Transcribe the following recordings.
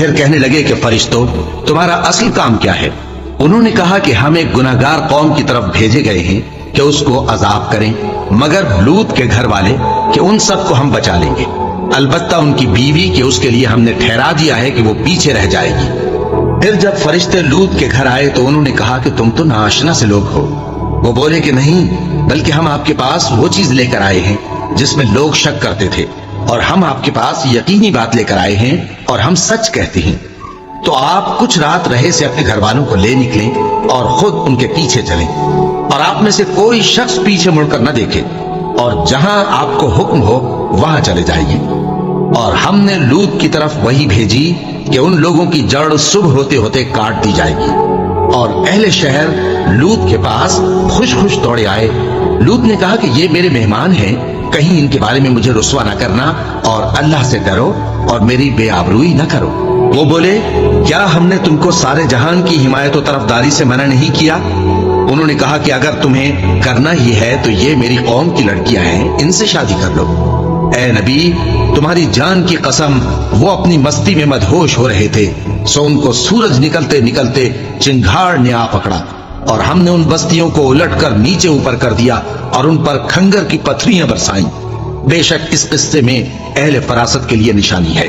پھر کہنے لگے کہ فرشتوں، تمہارا اصل کام کیا ہے؟ انہوں نے کہا کہ ہم ایک گناہگار قوم کی طرف بھیجے گئے ہیں کہ اس کو عذاب کریں، مگر لوط کے گھر والے کہ ان سب کو ہم بچا لیں گے، البتہ ان کی بیوی کہ اس کے لیے ہم نے ٹھہرا دیا ہے کہ وہ پیچھے رہ جائے گی۔ پھر جب فرشتے لوط کے گھر آئے تو انہوں نے کہا کہ تم تو ناآشنا سے لوگ ہو۔ وہ بولے کہ نہیں، بلکہ ہم آپ کے پاس وہ چیز لے کر آئے ہیں جس میں لوگ شک کرتے تھے، اور ہم آپ کے پاس یقینی بات لے کر آئے ہیں اور ہم سچ کہتے ہیں۔ تو آپ کچھ رات رہے سے اپنے گھر والوں کو لے نکلیں اور خود ان کے پیچھے چلیں، اور آپ میں سے کوئی شخص پیچھے مڑ کر نہ دیکھے، اور جہاں آپ کو حکم ہو وہاں چلے جائیے۔ اور ہم نے لوط کی طرف وہی بھیجی کہ ان لوگوں کی جڑ صبح ہوتے ہوتے کاٹ دی جائے گی۔ اور اہل شہر لوط کے پاس خوش خوش دوڑے آئے۔ لوط نے کہا کہ یہ میرے مہمان ہیں، کہیں ان کے بارے میں مجھے رسوا نہ کرنا، اور اللہ سے ڈرو اور میری بے آبروئی نہ کرو۔ وہ بولے، کیا ہم نے تم کو سارے جہان کی حمایت و طرفداری سے منع نہیں کیا؟ انہوں نے کہا کہ اگر تمہیں کرنا ہی ہے تو یہ میری قوم کی لڑکیاں ہیں، ان سے شادی کر لو۔ اے نبی، تمہاری جان کی قسم، وہ اپنی مستی میں مدہوش ہو رہے تھے، سو ان کو سورج نکلتے نکلتے چنگھاڑ نے آ پکڑا، اور ہم نے ان بستیوں کو الٹ کر نیچے اوپر کر دیا اور ان پر کھنگر کی پتھریاں برسائیں۔ بے شک اس قصے میں اہل فراست کے لیے نشانی ہے،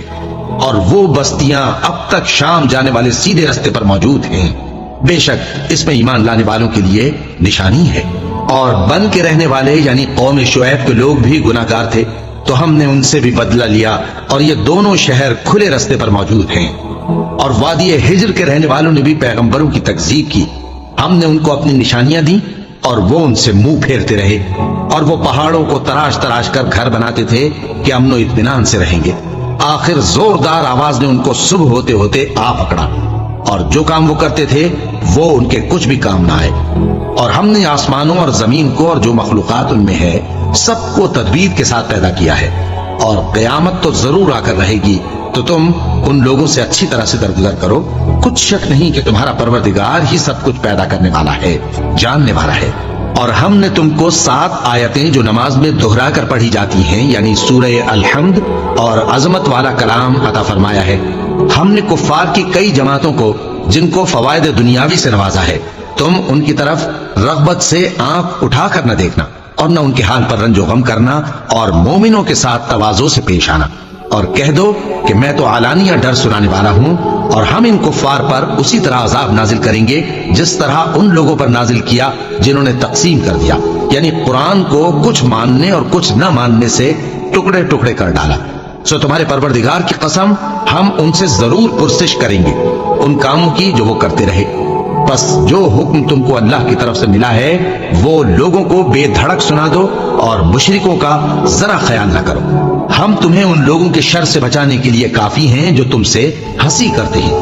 اور وہ بستیاں اب تک شام جانے والے سیدھے راستے پر موجود ہیں۔ بے شک اس میں ایمان لانے والوں کے لیے نشانی ہے۔ اور بن کے رہنے والے یعنی قوم شعیب کے لوگ بھی گناہگار تھے، تو ہم نے ان سے بھی بدلہ لیا، اور یہ دونوں شہر کھلے راستے پر موجود ہیں۔ اور وادی ہجر کے رہنے والوں نے بھی پیغمبروں کی تکذیب کی، ہم نے ان کو اپنی نشانیاں دی اور وہ ان سے منہ پھیرتے رہے، اور وہ پہاڑوں کو تراش تراش کر گھر بناتے تھے کہ امن و اطمینان سے رہیں گے۔ آخر زوردار آواز نے ان کو صبح ہوتے ہوتے آ پکڑا، اور جو کام وہ کرتے تھے وہ ان کے کچھ بھی کام نہ آئے۔ اور ہم نے آسمانوں اور زمین کو اور جو مخلوقات ان میں ہے سب کو تدبیر کے ساتھ پیدا کیا ہے، اور قیامت تو ضرور آ کر رہے گی، تو تم ان لوگوں سے اچھی طرح سے درگزر کرو۔ کچھ شک نہیں کہ تمہارا پروردگار ہی سب کچھ پیدا کرنے والا ہے، جاننے والا ہے۔ اور ہم نے تم کو 7 آیتیں جو نماز میں دہرا کر پڑھی جاتی ہیں یعنی سورہ الحمد اور عظمت والا کلام عطا فرمایا ہے۔ ہم نے کفار کی کئی جماعتوں کو جن کو فوائد دنیاوی سے نوازا ہے، تم ان کی طرف رغبت سے آنکھ اٹھا کر نہ دیکھنا، اور نہ ان کے حال پر رنج و غم کرنا، اور مومنوں کے ساتھ تواضع سے پیش آنا، اور کہہ دو کہ میں تو علانیہ ڈر سنانے والا ہوں، اور ہم ان کفار پر اسی طرح عذاب نازل کریں گے جس طرح ان لوگوں پر نازل کیا جنہوں نے تقسیم کر دیا، یعنی قرآن کو کچھ ماننے اور کچھ نہ ماننے سے ٹکڑے ٹکڑے کر ڈالا۔ سو تمہارے پروردگار کی قسم، ہم ان سے ضرور پرسش کریں گے ان کاموں کی جو وہ کرتے رہے۔ بس جو حکم تم کو اللہ کی طرف سے ملا ہے وہ لوگوں کو بے دھڑک سنا دو، اور مشرکوں کا ذرا خیال نہ کرو۔ ہم تمہیں ان لوگوں کے شر سے بچانے کے لیے کافی ہیں جو تم سے ہنسی کرتے ہیں،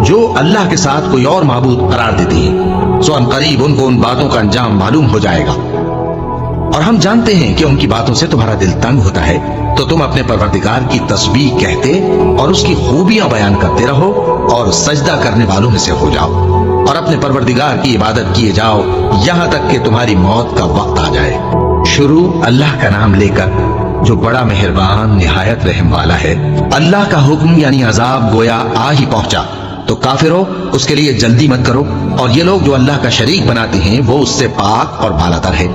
جو اللہ کے ساتھ کوئی اور معبود قرار دیتے ہیں، سو ان قریب ان کو ان باتوں کا انجام معلوم ہو جائے گا۔ اور ہم جانتے ہیں کہ ان کی باتوں سے تمہارا دل تنگ ہوتا ہے، تو تم اپنے پروردگار کی تسبیح کہتے اور اس کی خوبیاں بیان کرتے رہو، اور سجدہ کرنے والوں میں سے ہو جاؤ، اور اپنے پروردگار کی عبادت کیے جاؤ یہاں تک کہ تمہاری موت کا وقت آ جائے۔ شروع اللہ کا نام لے کر جو بڑا مہربان نہایت رحم والا ہے۔ اللہ کا حکم یعنی عذاب گویا آ ہی پہنچا، تو کافروں اس کے لیے جلدی مت کرو، اور یہ لوگ جو اللہ کا شریک بناتے ہیں وہ اس سے پاک اور بالا تر ہے۔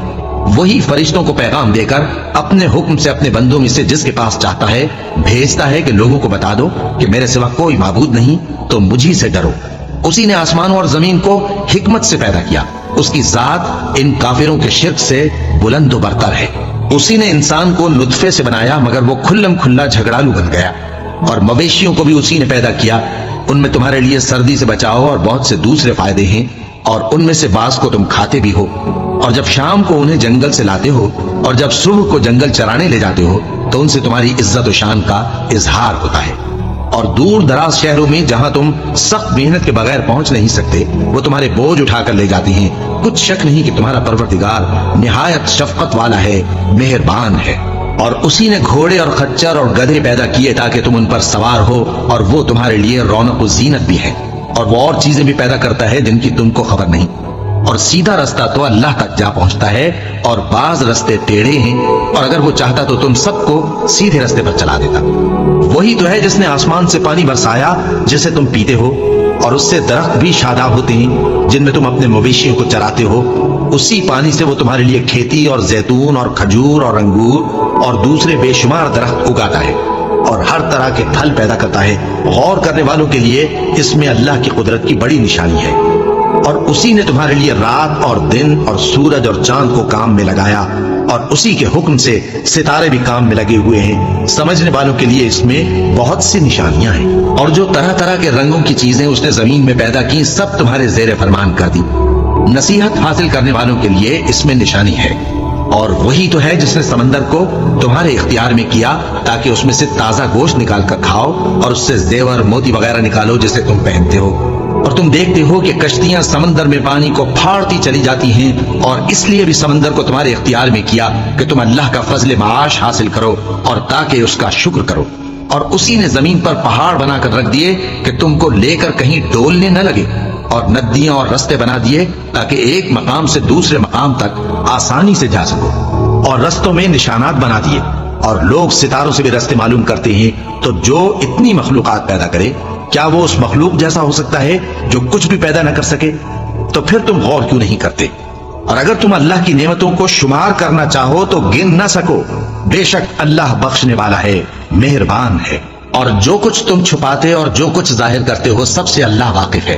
وہی فرشتوں کو پیغام دے کر اپنے حکم سے اپنے بندوں میں سے جس کے پاس چاہتا ہے بھیجتا ہے کہ لوگوں کو بتا دو کہ میرے سوا کوئی معبود نہیں، تو مجھی سے ڈرو۔ اسی نے آسمانوں اور زمین کو حکمت سے پیدا کیا، اس کی ذات ان کافروں کے شرک سے بلند و برتر ہے۔ اسی نے انسان کو نطفے سے بنایا مگر وہ کھلم کھلا جھگڑالو بن گیا، اور مویشیوں کو بھی اسی نے پیدا کیا، ان میں تمہارے لیے سردی سے بچاؤ اور بہت سے دوسرے فائدے ہیں، اور ان میں سے بعض کو تم کھاتے بھی ہو۔ اور جب شام کو انہیں جنگل سے لاتے ہو اور جب صبح کو جنگل چرانے لے جاتے ہو تو ان سے تمہاری عزت و شان کا اظہار ہوتا ہے۔ اور دور دراز شہروں میں جہاں تم سخت محنت کے بغیر پہنچ نہیں سکتے وہ تمہارے بوجھ اٹھا کر لے جاتے ہیں۔ کچھ شک نہیں کہ تمہارا پروردگار نہایت شفقت والا ہے، مہربان ہے۔ اور اسی نے گھوڑے اور خچر اور گدھے پیدا کیے تاکہ تم ان پر سوار ہو، اور وہ تمہارے لیے رونق و زینت بھی ہے۔ اور وہ اور چیزیں بھی پیدا کرتا ہے جن کی تم کو خبر نہیں۔ اور سیدھا رستہ تو اللہ تک جا پہنچتا ہے اور بعض رستے ٹیڑھے ہیں، اور اگر وہ چاہتا تو تم سب کو سیدھے رستے پر چلا دیتا۔ وہی تو ہے جس نے آسمان سے پانی برسایا جسے تم پیتے ہو، اور اس سے درخت بھی شاداب ہوتے ہیں جن میں تم اپنے مویشیوں کو چراتے ہو۔ اسی پانی سے وہ تمہارے لیے کھیتی اور زیتون اور کھجور اور انگور اور دوسرے بے شمار درخت اگاتا ہے اور ہر طرح کے پھل پیدا کرتا ہے۔ غور کرنے والوں کے لیے اس میں اللہ کی قدرت کی بڑی نشانی ہے۔ اور اسی نے تمہارے لیے رات اور دن اور سورج اور چاند کو کام میں لگایا، اور اسی کے حکم سے ستارے بھی کام میں لگے ہوئے ہیں۔ سمجھنے والوں کے لیے اس میں بہت سی نشانیاں ہیں۔ اور جو طرح طرح کے رنگوں کی چیزیں اس نے زمین میں پیدا کی، سب تمہارے زیر فرمان کر دی۔ نصیحت حاصل کرنے والوں کے لیے اس میں نشانی ہے۔ اور وہی تو ہے جس نے سمندر کو تمہارے اختیار میں کیا تاکہ اس میں سے تازہ گوشت نکال کر کھاؤ اور اس سے زیور موتی وغیرہ نکالو جسے تم پہنتے ہو۔ اور تم دیکھتے ہو کہ کشتیاں سمندر میں پانی کو پھاڑتی چلی جاتی ہیں، اور اس لیے بھی سمندر کو تمہارے اختیار میں کیا کہ تم اللہ کا فضل معاش حاصل کرو اور تاکہ اس کا شکر کرو۔ اور اسی نے زمین پر پہاڑ بنا کر رکھ دیے کہ تم کو لے کر کہیں ڈولنے نہ لگے، اور ندیاں اور رستے بنا دیے تاکہ ایک مقام سے دوسرے مقام تک آسانی سے جا سکو، اور رستوں میں نشانات بنا دیے۔ اور لوگ ستاروں سے بھی رستے معلوم کرتے ہیں۔ تو جو اتنی مخلوقات پیدا کرے، کیا وہ اس مخلوق جیسا ہو سکتا ہے جو کچھ بھی پیدا نہ کر سکے؟ تو پھر تم غور کیوں نہیں کرتے؟ اور اگر تم اللہ کی نعمتوں کو شمار کرنا چاہو تو گن نہ سکو۔ بے شک اللہ بخشنے والا ہے، مہربان ہے۔ اور جو کچھ تم چھپاتے اور جو کچھ ظاہر کرتے ہو، سب سے اللہ واقف ہے۔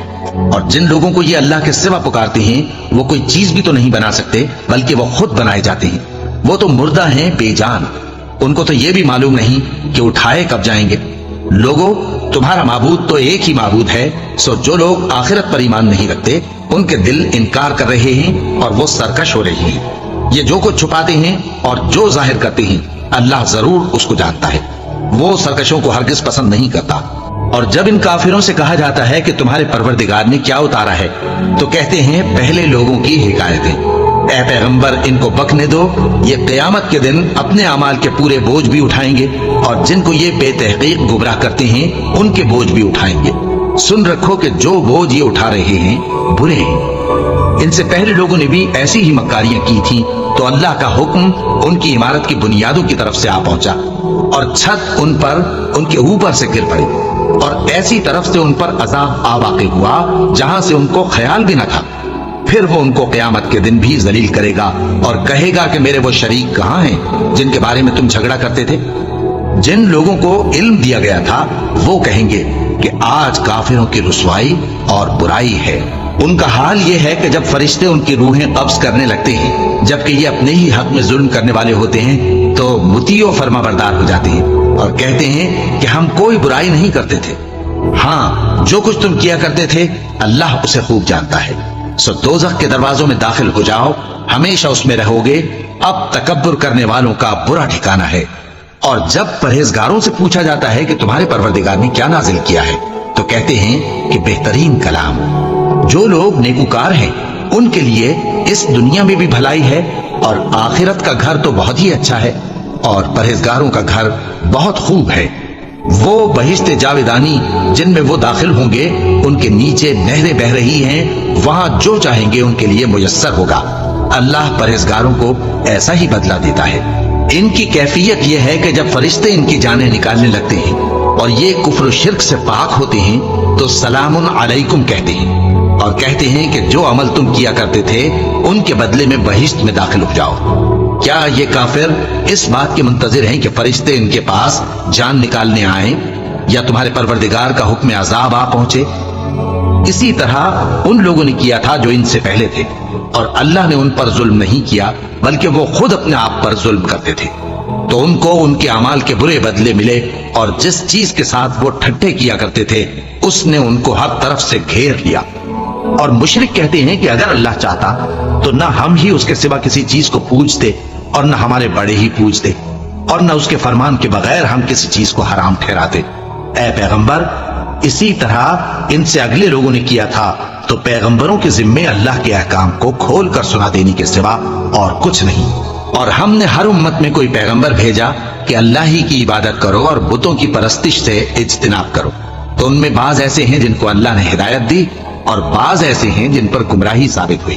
اور جن لوگوں کو یہ اللہ کے سوا پکارتے ہیں، وہ کوئی چیز بھی تو نہیں بنا سکتے، بلکہ وہ خود بنائے جاتے ہیں۔ وہ تو مردہ ہیں بے جان، ان کو تو یہ بھی معلوم نہیں کہ اٹھائے کب جائیں گے۔ لوگوں، تمہارا معبود تو ایک ہی معبود ہے، سو جو لوگ آخرت پر ایمان نہیں رکھتے ان کے دل انکار کر رہے ہیں اور وہ سرکش ہو رہے ہیں۔ یہ جو کچھ چھپاتے ہیں اور جو ظاہر کرتے ہیں، اللہ ضرور اس کو جانتا ہے۔ وہ سرکشوں کو ہرگز پسند نہیں کرتا۔ اور جب ان کافروں سے کہا جاتا ہے کہ تمہارے پروردگار نے کیا اتارا ہے، تو کہتے ہیں پہلے لوگوں کی حکایتیں۔ اے پیغمبر، ان کو بکنے دو، یہ قیامت کے دن اپنے اعمال کے پورے بوجھ بھی اٹھائیں گے، اور جن کو یہ بے تحقیق گمراہ کرتے ہیں ان کے بوجھ بھی اٹھائیں گے۔ سن رکھو کہ جو بوجھ یہ اٹھا رہے ہیں برے ہیں۔ ان سے پہلے لوگوں نے بھی ایسی ہی مکاریاں کی تھیں، تو اللہ کا حکم ان کی عمارت کی بنیادوں کی طرف سے آ پہنچا، اور چھت ان پر ان کے اوپر سے گر پڑی، اور ایسی طرف سے ان پر عذاب آ واقع ہوا جہاں سے ان کو خیال بھی نہ تھا۔ پھر وہ ان کو قیامت کے دن بھی ذلیل کرے گا اور کہے گا کہ میرے وہ شریک کہاں ہیں جن کے بارے میں تم جھگڑا کرتے تھے؟ جن لوگوں کو علم دیا گیا تھا وہ کہیں گے کہ آج کافروں کی رسوائی اور برائی ہے۔ ان کا حال یہ ہے کہ جب فرشتے ان کی روحیں قبض کرنے لگتے ہیں، جبکہ یہ اپنے ہی حق میں ظلم کرنے والے ہوتے ہیں، تو مطیع و فرما بردار ہو جاتے ہیں اور کہتے ہیں کہ ہم کوئی برائی نہیں کرتے تھے۔ ہاں، جو کچھ تم کیا کرتے تھے اللہ اسے خوب جانتا ہے۔ سو دوزخ کے دروازوں میں داخل ہو جاؤ، ہمیشہ اس میں رہو گے۔ اب تکبر کرنے والوں کا برا ٹھکانہ ہے۔ اور جب پرہیزگاروں سے پوچھا جاتا ہے کہ تمہارے پروردگار نے کیا نازل کیا ہے، تو کہتے ہیں کہ بہترین کلام۔ جو لوگ نیکوکار ہیں ان کے لیے اس دنیا میں بھی بھلائی ہے، اور آخرت کا گھر تو بہت ہی اچھا ہے، اور پرہیزگاروں کا گھر بہت خوب ہے۔ وہ بہشت جاویدانی جن میں وہ داخل ہوں گے، ان کے نیچے نہریں بہہ رہی ہیں، وہاں جو چاہیں گے ان کے لیے میسر ہوگا۔ اللہ پرہیزگاروں کو ایسا ہی بدلہ دیتا ہے۔ ان کی کیفیت یہ ہے کہ جب فرشتے ان کی جانیں نکالنے لگتے ہیں اور یہ کفر و شرک سے پاک ہوتے ہیں، تو سلام علیکم کہتے ہیں، اور کہتے ہیں کہ جو عمل تم کیا کرتے تھے ان کے بدلے میں بہشت میں داخل ہو جاؤ۔ کیا یہ کافر اس بات کے منتظر ہیں کہ فرشتے ان کے پاس جان نکالنے آئیں، یا تمہارے پروردگار کا حکم عذاب آ پہنچے؟ اسی طرح ان لوگوں نے کیا تھا جو ان سے پہلے تھے، اور اللہ نے ان پر ظلم نہیں کیا بلکہ وہ خود اپنے آپ پر ظلم کرتے تھے۔ تو ان کو ان کے اعمال کے برے بدلے ملے، اور جس چیز کے ساتھ وہ ٹھٹھے کیا کرتے تھے اس نے ان کو ہر طرف سے گھیر لیا۔ اور مشرک کہتے ہیں کہ اگر اللہ چاہتا تو نہ ہم ہی اس کے سوا کسی چیز کو پوجتے، اور نہ ہمارے بڑے ہی پوجتے، اور نہ اس کے فرمان کے بغیر ہم کسی چیز کو حرام ٹھہراتے۔ اے پیغمبر، اسی طرح ان سے اگلے لوگوں نے کیا تھا، تو پیغمبروں کے ذمے اللہ کے احکام کو کھول کر سنا دینے کے سوا اور کچھ نہیں۔ اور ہم نے ہر امت میں کوئی پیغمبر بھیجا کہ اللہ ہی کی عبادت کرو اور بتوں کی پرستش سے اجتناب کرو۔ تو ان میں بعض ایسے ہیں جن کو اللہ نے ہدایت دی، اور بعض ایسے ہیں جن پر گمراہی ثابت ہوئی۔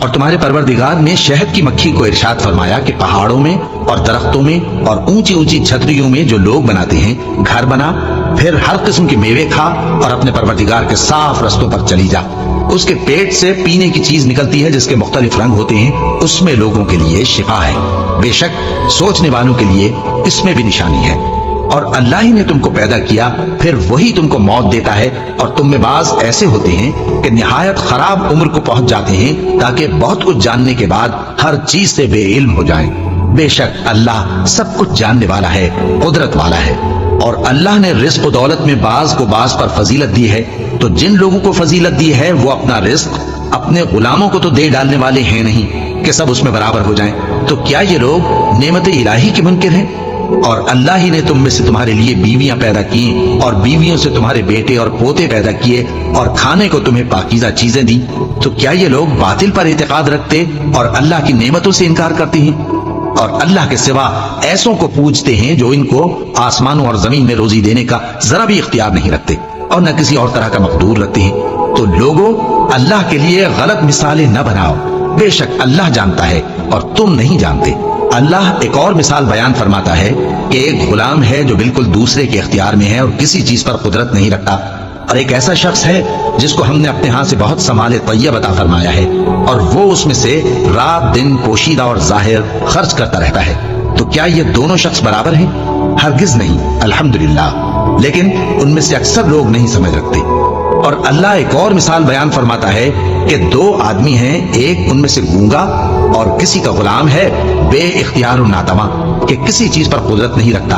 اور تمہارے پروردگار نے شہد کی مکھی کو ارشاد فرمایا کہ پہاڑوں میں اور درختوں میں اور اونچی اونچی چھتریوں میں جو لوگ بناتے ہیں گھر بنا، پھر ہر قسم کے میوے کھا اور اپنے پروردگار کے صاف رستوں پر چلی جا۔ اس کے پیٹ سے پینے کی چیز نکلتی ہے جس کے مختلف رنگ ہوتے ہیں، اس میں لوگوں کے لیے شفا ہے، بے شک سوچنے والوں کے لیے اس میں بھی نشانی ہے۔ اور اللہ ہی نے تم کو پیدا کیا، پھر وہی تم کو موت دیتا ہے، اور تم میں بعض ایسے ہوتے ہیں کہ نہایت خراب عمر کو پہنچ جاتے ہیں تاکہ بہت کچھ جاننے کے بعد ہر چیز سے بے علم ہو جائیں۔ بے شک اللہ سب کچھ جاننے والا ہے، قدرت والا ہے۔ اور اللہ نے رزق و دولت میں بعض کو بعض پر فضیلت دی ہے، تو جن لوگوں کو فضیلت دی ہے وہ اپنا رزق اپنے غلاموں کو تو دے ڈالنے والے ہیں نہیں کہ سب اس میں برابر ہو جائیں۔ تو کیا یہ لوگ نعمت الہی کے منکر ہیں؟ اور اللہ ہی نے تم میں سے تمہارے لیے بیویاں پیدا کی اور بیویوں سے تمہارے بیٹے اور پوتے پیدا کیے اور کھانے کو تمہیں پاکیزہ چیزیں دی، تو کیا یہ لوگ باطل پر اعتقاد رکھتے اور اللہ کی نعمتوں سے انکار کرتے ہیں؟ اور اللہ کے سوا ایسوں کو پوجتے ہیں جو ان کو آسمانوں اور زمین میں روزی دینے کا ذرا بھی اختیار نہیں رکھتے اور نہ کسی اور طرح کا مقدور رکھتے ہیں۔ تو لوگوں، اللہ کے لیے غلط مثالیں نہ بناؤ، بے شک اللہ جانتا ہے اور تم نہیں جانتے۔ اللہ ایک اور مثال بیان فرماتا ہے کہ ایک غلام ہے جو بالکل دوسرے کے اختیار میں ہے اور کسی چیز پر قدرت نہیں رکھتا، اور ایک ایسا شخص ہے جس کو ہم نے اپنے ہاں سے بہت سمال طیب عطا فرمایا ہے اور وہ اس میں سے رات دن پوشیدہ اور ظاہر خرچ کرتا رہتا ہے۔ تو کیا یہ دونوں شخص برابر ہیں؟ ہرگز نہیں، الحمدللہ، لیکن ان میں سے اکثر لوگ نہیں سمجھ رکھتے۔ اور اللہ ایک اور مثال بیان فرماتا ہے کہ دو آدمی ہیں، ایک ان میں سے گونگا اور کسی کا غلام ہے بے اختیار و ناتواں کہ کسی چیز پر قدرت نہیں رکھتا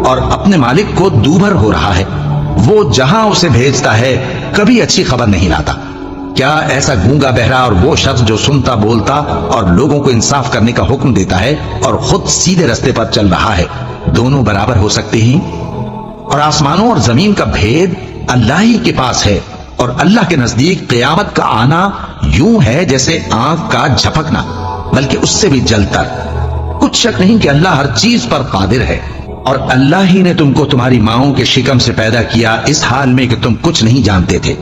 اور اپنے مالک کو دوبھر ہو رہا ہے، وہ جہاں اسے بھیجتا ہے کبھی اچھی خبر نہیں لاتا۔ کیا ایسا گونگا بہرا اور وہ شخص جو سنتا بولتا اور لوگوں کو انصاف کرنے کا حکم دیتا ہے اور خود سیدھے رستے پر چل رہا ہے، دونوں برابر ہو سکتے ہیں؟ اور آسمانوں اور زمین کا بھید اللہ ہی کے پاس ہے، اور اللہ کے نزدیک قیامت کا آنا یوں ہے جیسے آنکھ کا جھپکنا، بلکہ اس سے بھی جلد تر۔ کچھ شک نہیں کہ اللہ ہر چیز پر قادر ہے۔ اور اللہ ہی نے تم کو تمہاری ماؤں کے شکم سے پیدا کیا اس حال میں کہ تم کچھ نہیں جانتے تھے،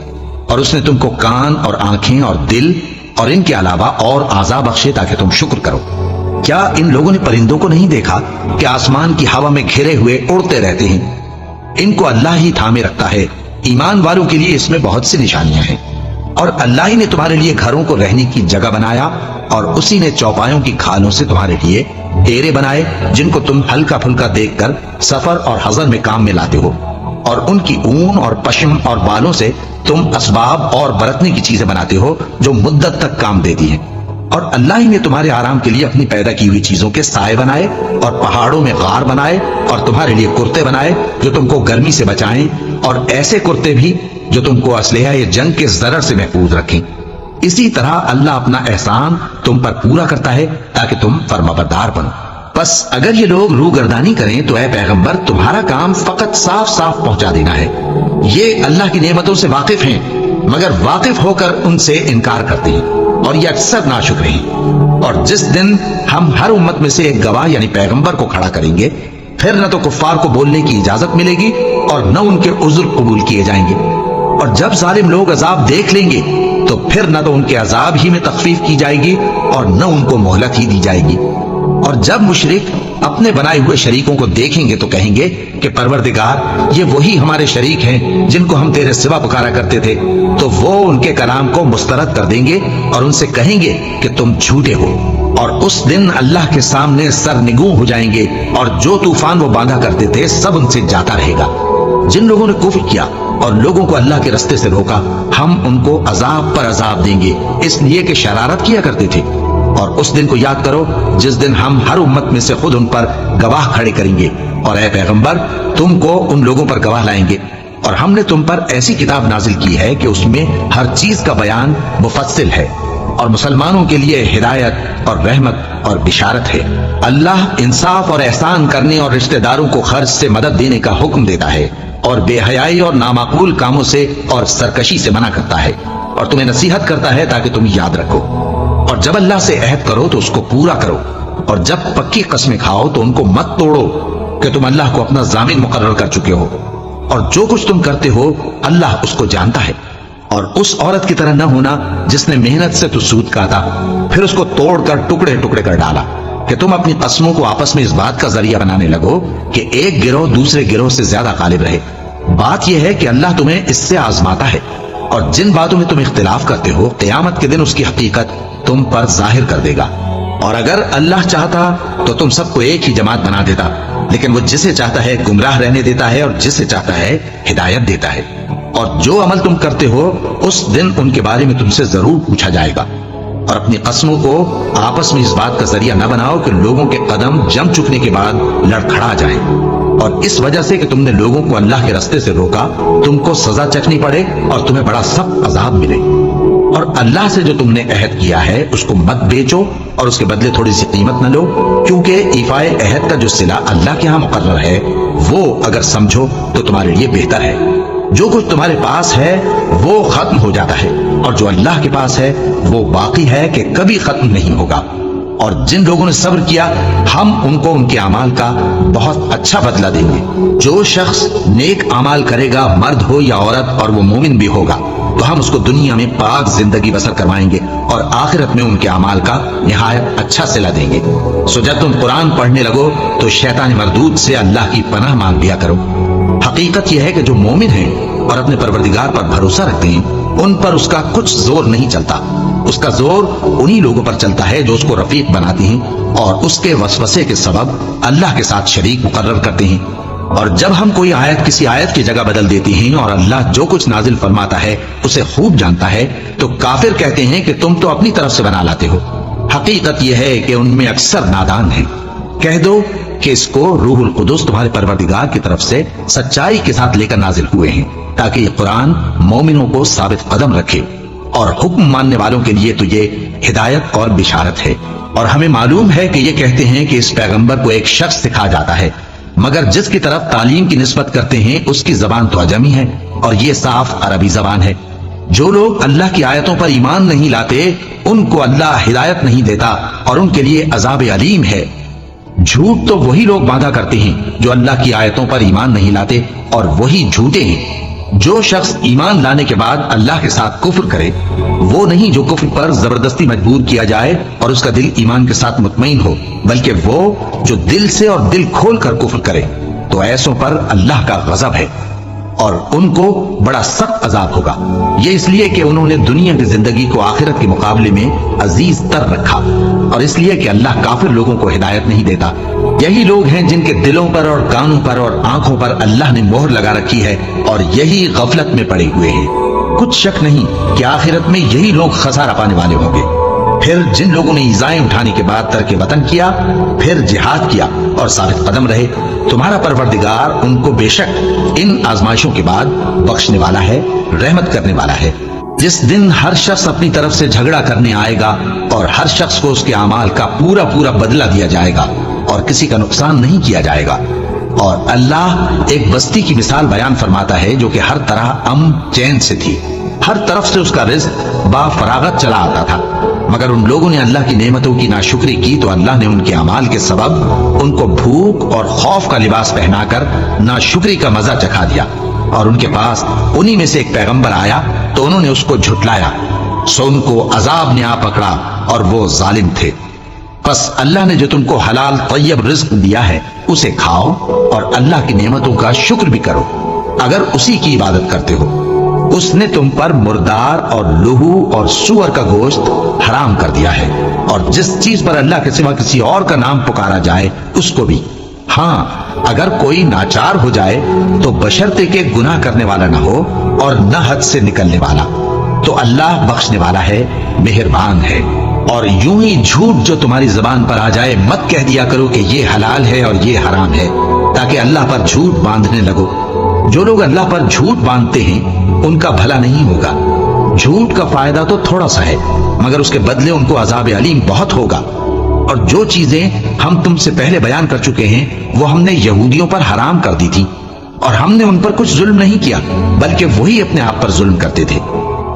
اور اس نے تم کو کان اور آنکھیں اور دل اور ان کے علاوہ اور اعضاء بخشے تاکہ تم شکر کرو۔ کیا ان لوگوں نے پرندوں کو نہیں دیکھا کہ آسمان کی ہوا میں گھرے ہوئے اڑتے رہتے ہیں؟ ان کو اللہ ہی تھامے رکھتا ہے۔ ایمان والوں کے لیے اس میں بہت سی نشانیاں ہیں۔ اور اللہ ہی نے تمہارے لیے گھروں کو رہنے کی جگہ بنایا، اور اسی نے چوپایوں کی کھالوں سے تمہارے لیے ڈیرے بنائے جن کو تم ہلکا پھلکا دیکھ کر سفر اور حضر میں کام میں لاتے ہو، اور ان کی اون اور پشم اور بالوں سے تم اسباب اور برتنے کی چیزیں بناتے ہو جو مدت تک کام دیتی ہیں۔ اور اللہ ہی نے تمہارے آرام کے لیے اپنی پیدا کی ہوئی چیزوں کے سائے بنائے اور پہاڑوں میں غار بنائے اور تمہارے لیے کرتے بنائے جو تم کو گرمی سے بچائیں، اور ایسے کرتے بھی جو تم کو اسلحہ جنگ کے ضرر سے محفوظ رکھیں۔ اسی طرح اللہ اپنا احسان تم پر پورا کرتا ہے تاکہ تم فرمانبردار بنو۔ بس اگر یہ لوگ روگردانی کریں تو اے پیغمبر تمہارا کام فقط صاف صاف پہنچا دینا ہے۔ یہ اللہ کی نعمتوں سے واقف ہیں مگر واقف ہو کر ان سے انکار کرتے ہیں اور یہ اکثر ناشکر ہیں۔ اور جس دن ہم ہر امت میں سے ایک گواہ یعنی پیغمبر کو کھڑا کریں گے، پھر نہ تو کفار کو بولنے کی اجازت ملے گی اور نہ ان کے عذر قبول کیے جائیں گے۔ اور جب ظالم لوگ عذاب دیکھ لیں گے تو پھر نہ تو ان کے عذاب ہی میں تخفیف کی جائے گی اور نہ ان کو مہلت ہی دی جائے گی۔ اور جب مشرک اپنے بنائے ہوئے شریکوں کو دیکھیں گے تو کہیں گے کہ پروردگار، یہ وہی ہمارے شریک ہیں جن کو ہم تیرے سوا پکارا کرتے تھے۔ تو وہ ان کے کلام کو مسترد کر دیں گے اور ان سے کہیں گے کہ تم جھوٹے ہو۔ اور اس دن اللہ کے سامنے سرنگوں ہو جائیں گے، اور جو طوفان وہ باندھا کرتے تھے سب ان سے جاتا رہے گا۔ جن لوگوں نے کفر کیا اور لوگوں کو اللہ کے رستے سے روکا، ہم ان کو عذاب پر عذاب دیں گے اس لیے کہ شرارت کیا کرتے تھے۔ اور اس دن کو یاد کرو جس دن ہم ہر امت میں سے خود ان پر گواہ کھڑے کریں گے، اور اے پیغمبر تم کو ان لوگوں پر گواہ لائیں گے۔ اور ہم نے تم پر ایسی کتاب نازل کی ہے کہ اس میں ہر چیز کا بیان مفصل ہے، اور مسلمانوں کے لیے ہدایت اور رحمت اور بشارت ہے۔ اللہ انصاف اور احسان کرنے اور رشتہ داروں کو خرچ سے مدد دینے کا حکم دیتا ہے، اور بے حیائی اور نامعقول کاموں سے اور سرکشی سے منع کرتا ہے، اور تمہیں نصیحت کرتا ہے تاکہ تم یاد رکھو۔ اور جب اللہ سے عہد کرو تو اس کو پورا کرو، اور جب پکی قسمیں کھاؤ تو ان کو مت توڑو کہ تم اللہ کو اپنا ضامن مقرر کر چکے ہو، اور جو کچھ تم کرتے ہو اللہ اس کو جانتا ہے۔ اور اس عورت کی طرح نہ ہونا جس نے محنت سے تو سود کاٹا پھر اس کو توڑ کر ٹکڑے ٹکڑے کر ڈالا، کہ تم اپنی قسموں کو آپس میں اس بات کا ذریعہ بنانے لگو کہ ایک گروہ دوسرے گروہ سے زیادہ غالب رہے۔ بات یہ ہے کہ اللہ تمہیں اس سے آزماتا ہے، اور جن باتوں میں تم اختلاف کرتے ہو قیامت کے دن اس کی حقیقت تم پر ظاہر کر دے گا۔ اور اگر اللہ چاہتا تو تم سب کو ایک ہی جماعت بنا دیتا، لیکن وہ جسے چاہتا ہے گمراہ رہنے دیتا ہے اور جسے چاہتا ہے ہدایت دیتا ہے۔ اور جو عمل تم کرتے ہو اس دن ان کے بارے میں تم سے ضرور پوچھا جائے گا۔ اور اپنی قسموں کو آپس میں اس بات کا ذریعہ نہ بناؤ کہ لوگوں کے قدم جم چکنے کے بعد لڑکھڑا جائیں، اور اس وجہ سے کہ تم نے لوگوں کو اللہ کے راستے سے روکا تم کو سزا چکھنی پڑے اور تمہیں بڑا سخت عذاب ملے۔ اور اللہ سے جو تم نے عہد کیا ہے اس کو مت بیچو اور اس کے بدلے تھوڑی سی قیمت نہ لو، کیونکہ ایفائے عہد کا جو صلہ اللہ کے ہاں مقرر ہے وہ اگر سمجھو تو تمہارے لیے بہتر ہے۔ جو کچھ تمہارے پاس ہے وہ ختم ہو جاتا ہے، اور جو اللہ کے پاس ہے وہ باقی ہے کہ کبھی ختم نہیں ہوگا۔ اور جن لوگوں نے صبر کیا ہم ان کو ان کے اعمال کا بہت اچھا بدلہ دیں گے۔ جو شخص نیک اعمال کرے گا مرد ہو یا عورت اور وہ مومن بھی ہوگا تو ہم اس کو دنیا میں پاک زندگی بسر کروائیں گے اور آخرت میں ان کے اعمال کا نہایت اچھا صلہ دیں گے۔ سو جب تم قرآن پڑھنے لگو تو شیطان مردود سے اللہ کی پناہ مانگ لیا کرو۔ حقیقت یہ ہے کہ جو مومن ہیں اور اپنے پروردگار پر بھروسہ رکھتے ہیں ان پر اس کا کچھ زور نہیں چلتا۔ اس کا زور انہی لوگوں پر چلتا ہے جو اس کو رفیق بناتے ہیں اور اس کے وسوسے کے سبب اللہ کے ساتھ شریک مقرر کرتے ہیں۔ اور جب ہم کوئی آیت کسی آیت کی جگہ بدل دیتے ہیں اور اللہ جو کچھ نازل فرماتا ہے اسے خوب جانتا ہے تو کافر کہتے ہیں کہ تم تو اپنی طرف سے بنا لاتے ہو۔ حقیقت یہ ہے کہ ان میں اکثر نادان ہیں۔ کہہ دو کہ اس کو روح القدس تمہارے پروردگار کی طرف سے سچائی کے ساتھ لے کر نازل ہوئے ہیں تاکہ یہ قرآن مومنوں کو ثابت قدم رکھے، اور حکم ماننے والوں کے لیے تو یہ ہدایت اور بشارت ہے۔ اور ہمیں معلوم ہے کہ یہ کہتے ہیں کہ اس پیغمبر کو ایک شخص سکھا جاتا ہے، مگر جس کی طرف تعلیم کی نسبت کرتے ہیں اس کی زبان تو عجمی ہے اور یہ صاف عربی زبان ہے۔ جو لوگ اللہ کی آیتوں پر ایمان نہیں لاتے ان کو اللہ ہدایت نہیں دیتا اور ان کے لیے عذاب علیم ہے۔ جھوٹ تو وہی لوگ باندھا کرتے ہیں جو اللہ کی آیتوں پر ایمان نہیں لاتے، اور وہی جھوٹے ہیں۔ جو شخص ایمان لانے کے بعد اللہ کے ساتھ کفر کرے وہ نہیں جو کفر پر زبردستی مجبور کیا جائے اور اس کا دل ایمان کے ساتھ مطمئن ہو، بلکہ وہ جو دل سے اور دل کھول کر کفر کرے، تو ایسوں پر اللہ کا غضب ہے اور ان کو بڑا سخت عذاب ہوگا۔ یہ اس لیے کہ انہوں نے دنیا کی زندگی کو آخرت کے مقابلے میں عزیز تر رکھا، اور اس لیے کہ اللہ کافر لوگوں کو ہدایت نہیں دیتا۔ یہی لوگ ہیں جن کے دلوں پر اور کانوں پر اور آنکھوں پر اللہ نے مہر لگا رکھی ہے اور یہی غفلت میں پڑے ہوئے ہیں۔ کچھ شک نہیں کہ آخرت میں یہی لوگ خسارہ پانے والے ہوں گے۔ پھر جن لوگوں نے ایذائیں اٹھانے کے بعد ترک وطن کیا، پھر جہاد کیا اور ثابت قدم رہے، تمہارا پروردگار ان کو بے شک ان آزمائشوں کے بعد بخشنے والا ہے، رحمت کرنے والا ہے۔ جس دن ہر شخص اپنی طرف سے جھگڑا کرنے آئے گا اور ہر شخص کو اس کے اعمال کا پورا پورا بدلہ دیا جائے گا اور کسی کا نقصان نہیں کیا جائے گا۔ اور اللہ ایک بستی کی مثال بیان فرماتا ہے جو کہ ہر طرح امن چین سے تھی، ہر طرف سے اس کا رزق با فراغت چلا آتا تھا، مگر ان لوگوں نے اللہ کی نعمتوں کی ناشکری کی تو اللہ نے ان کے اعمال کے سبب ان کو بھوک اور خوف کا لباس پہنا کر ناشکری کا مزہ چکھا دیا۔ اور ان کے پاس انہی میں سے ایک پیغمبر آیا تو انہوں نے اس کو جھٹلایا، سو ان کو عذاب نے آ پکڑا اور وہ ظالم تھے۔ پس اللہ نے جو تم کو حلال طیب رزق دیا ہے اسے کھاؤ اور اللہ کی نعمتوں کا شکر بھی کرو اگر اسی کی عبادت کرتے ہو۔ اس نے تم پر مردار اور لہو اور سور کا گوشت حرام کر دیا ہے، اور جس چیز پر اللہ کے سوا کسی اور کا نام پکارا جائے اس کو بھی۔ ہاں اگر کوئی ناچار ہو جائے تو بشرطے کہ گناہ کرنے والا نہ ہو اور نہ حد سے نکلنے والا، تو اللہ بخشنے والا ہے، مہربان ہے۔ اور یوں ہی جھوٹ جو تمہاری زبان پر آ جائے مت کہہ دیا کرو کہ یہ حلال ہے اور یہ حرام ہے، تاکہ اللہ پر جھوٹ باندھنے لگو۔ جو لوگ اللہ پر جھوٹ باندھتے ہیں ان کا بھلا نہیں ہوگا۔ جھوٹ کا فائدہ تو تھوڑا سا ہے مگر اس کے بدلے ان کو عذاب علیم بہت ہوگا۔ اور جو چیزیں ہم تم سے پہلے بیان کر چکے ہیں وہ ہم نے یہودیوں پر حرام کر دی تھی، اور ہم نے ان پر کچھ ظلم نہیں کیا بلکہ وہی اپنے آپ پر ظلم کرتے تھے۔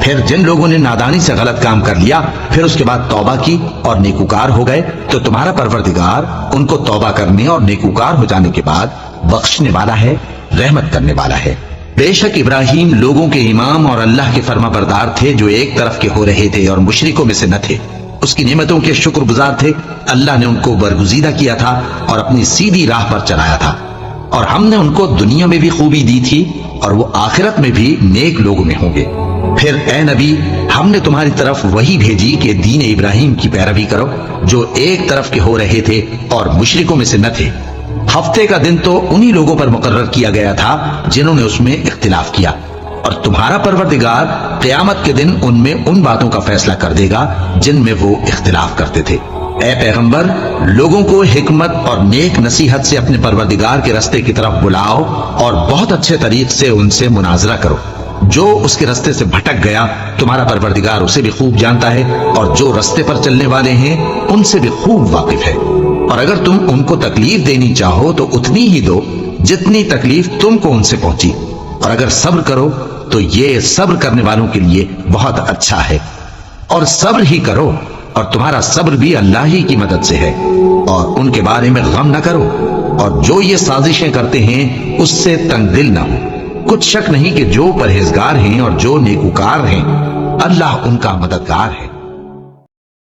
پھر جن لوگوں نے نادانی سے غلط کام کر لیا پھر اس کے بعد توبہ کی اور نیکوکار ہو گئے تو تمہارا پروردگار ان کو توبہ کرنے اور نیکوکار ہو جانے کے بعد بخشنے والا ہے، رحمت کرنے والا ہے۔ بے شک ابراہیم لوگوں کے امام اور اللہ کے فرما بردار تھے جو ایک طرف کے ہو رہے تھے اور مشرکوں میں سے نہ تھے. اس کی نعمتوں کے شکر گزار تھے. اللہ نے ان کو برگزیدہ کیا تھا اور اپنی سیدھی راہ پر چلایا تھا، اور ہم نے ان کو دنیا میں بھی خوبی دی تھی اور وہ آخرت میں بھی نیک لوگوں میں ہوں گے. پھر اے نبی، ہم نے تمہاری طرف وہی بھیجی کہ دین ابراہیم کی پیروی کرو جو ایک طرف کے ہو رہے تھے اور مشرکوں میں سے نہ تھے. ہفتے کا دن تو انہی لوگوں پر مقرر کیا گیا تھا جنہوں نے اس میں اختلاف کیا، اور تمہارا پروردگار قیامت کے دن ان میں ان باتوں کا فیصلہ کر دے گا جن میں وہ اختلاف کرتے تھے. اے پیغمبر، لوگوں کو حکمت اور نیک نصیحت سے اپنے پروردگار کے رستے کی طرف بلاؤ اور بہت اچھے طریق سے ان سے مناظرہ کرو. جو اس کے رستے سے بھٹک گیا تمہارا پروردگار اسے بھی خوب جانتا ہے، اور جو رستے پر چلنے والے ہیں ان سے بھی خوب واقف ہے. اور اگر تم ان کو تکلیف دینی چاہو تو اتنی ہی دو جتنی تکلیف تم کو ان سے پہنچی، اور اگر صبر کرو تو یہ صبر کرنے والوں کے لیے بہت اچھا ہے. اور صبر ہی کرو، اور تمہارا صبر بھی اللہ ہی کی مدد سے ہے، اور ان کے بارے میں غم نہ کرو، اور جو یہ سازشیں کرتے ہیں اس سے تنگ دل نہ ہو. کچھ شک نہیں کہ جو پرہیزگار ہیں اور جو نیکوکار ہیں اللہ ان کا مددگار ہے.